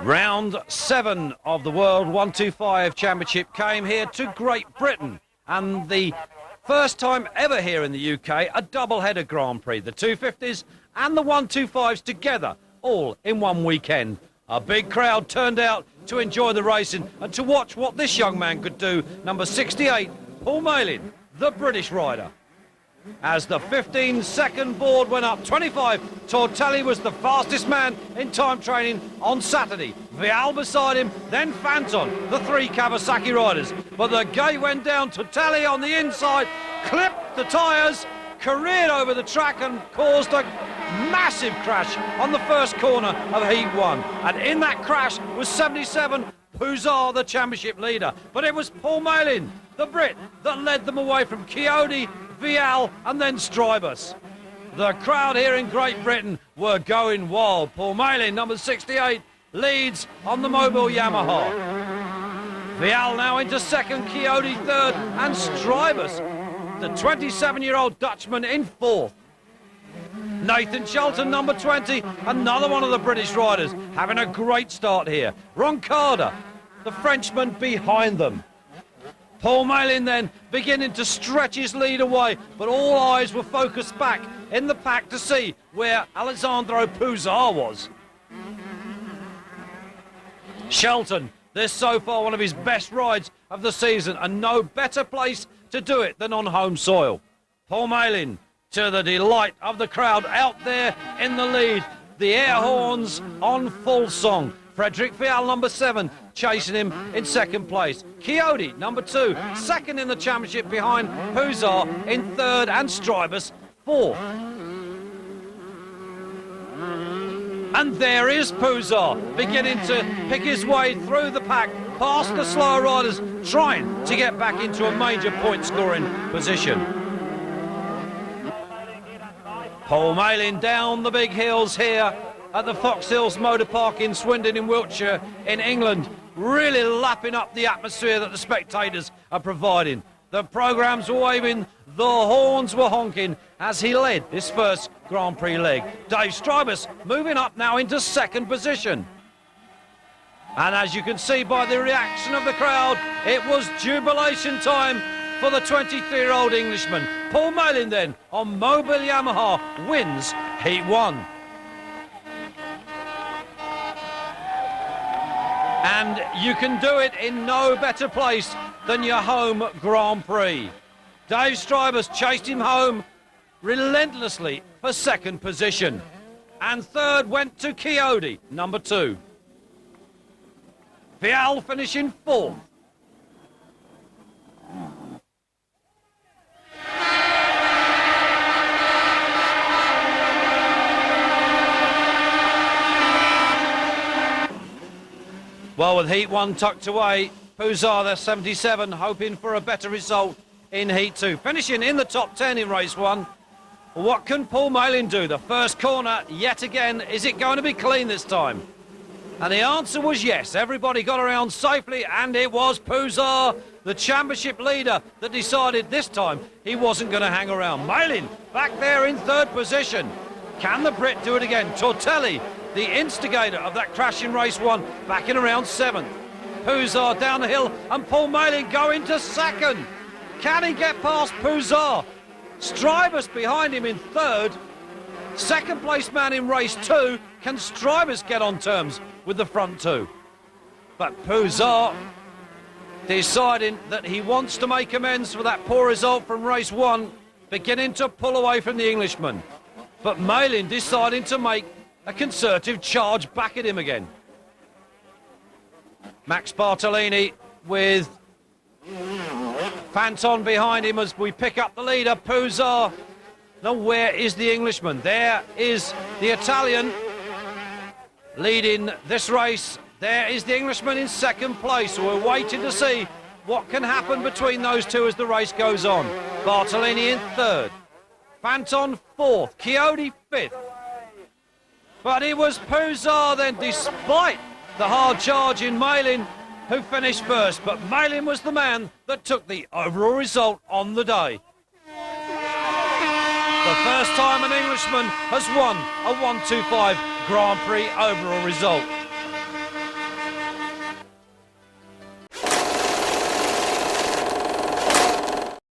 Round 7 of the World 125 Championship came here to Great Britain, and the first time ever here in the UK, a double-header Grand Prix, the 250s and the 125s together, all in one weekend. A big crowd turned out to enjoy the racing and to watch what this young man could do, number 68, Paul Malin, the British rider. As the 15-second board went up, 25, Tortelli was the fastest man in time training on Saturday. Vial beside him, then Phantom, the three Kawasaki riders. But the gate went down, Tortelli on the inside, clipped the tyres, careered over the track and caused a massive crash on the first corner of Heat 1. And in that crash was 77, Pouzar, the championship leader. But it was Paul Malin, the Brit, that led them away from Chiodi, Vial and then Strybus. The crowd here in Great Britain were going wild. Paul Malin, number 68, leads on the mobile Yamaha. Vial now into second, Chiodi third and Strybus, the 27-year-old Dutchman, in fourth. Nathan Shelton, number 20, another one of the British riders, having a great start here. Roncada, the Frenchman, behind them. Paul Malin then beginning to stretch his lead away, but all eyes were focused back in the pack to see where Alessandro Pouzar was. Shelton, this so far one of his best rides of the season, and no better place to do it than on home soil. Paul Malin, to the delight of the crowd, out there in the lead. The air horns on full song. Frederick Vial, number 7, chasing him in second place. Chiodi, number 2, second in the championship behind Pouzar in third, and Strybus fourth. And there is Pouzar beginning to pick his way through the pack, past the slower riders, trying to get back into a major point scoring position. Paul Malin down the big hills here at the Fox Hills Motor Park in Swindon in Wiltshire in England, really lapping up the atmosphere that the spectators are providing. The programmes were waving, the horns were honking as he led this first Grand Prix leg. Dave Strybus moving up now into second position. And as you can see by the reaction of the crowd, it was jubilation time for the 23-year-old Englishman. Paul Malin then, on mobile Yamaha, wins Heat 1. And you can do it in no better place than your home Grand Prix. Dave Strybus chased him home relentlessly for second position. And third went to Chiodi, number 2. Vial finishing fourth. Well, with Heat 1 tucked away, Pouzar, the 77, hoping for a better result in Heat 2. Finishing in the top 10 in race 1. What can Paul Malin do? The first corner, yet again, is it going to be clean this time? And the answer was yes. Everybody got around safely, and it was Pouzar, the championship leader, that decided this time he wasn't going to hang around. Malin back there in third position. Can the Brit do it again? Tortelli, the instigator of that crash in race 1, back in around 7th. Pouzar down the hill, and Paul Malin going to second. Can he get past Pouzar? Strybus behind him in third. Second place man in race 2. Can Strybus get on terms with the front two? But Pouzar deciding that he wants to make amends for that poor result from race 1, beginning to pull away from the Englishman. But Malin deciding to make a concerted charge back at him again. Max Bartolini with Phantom behind him as we pick up the leader. Pouzar. Now where is the Englishman? There is the Italian leading this race. There is the Englishman in second place. So we're waiting to see what can happen between those two as the race goes on. Bartolini in third. Phantom fourth. Chiodi fifth. But it was Pouzar then, despite the hard charge in Malin, who finished first. But Malin was the man that took the overall result on the day. The first time an Englishman has won a 125 Grand Prix overall result.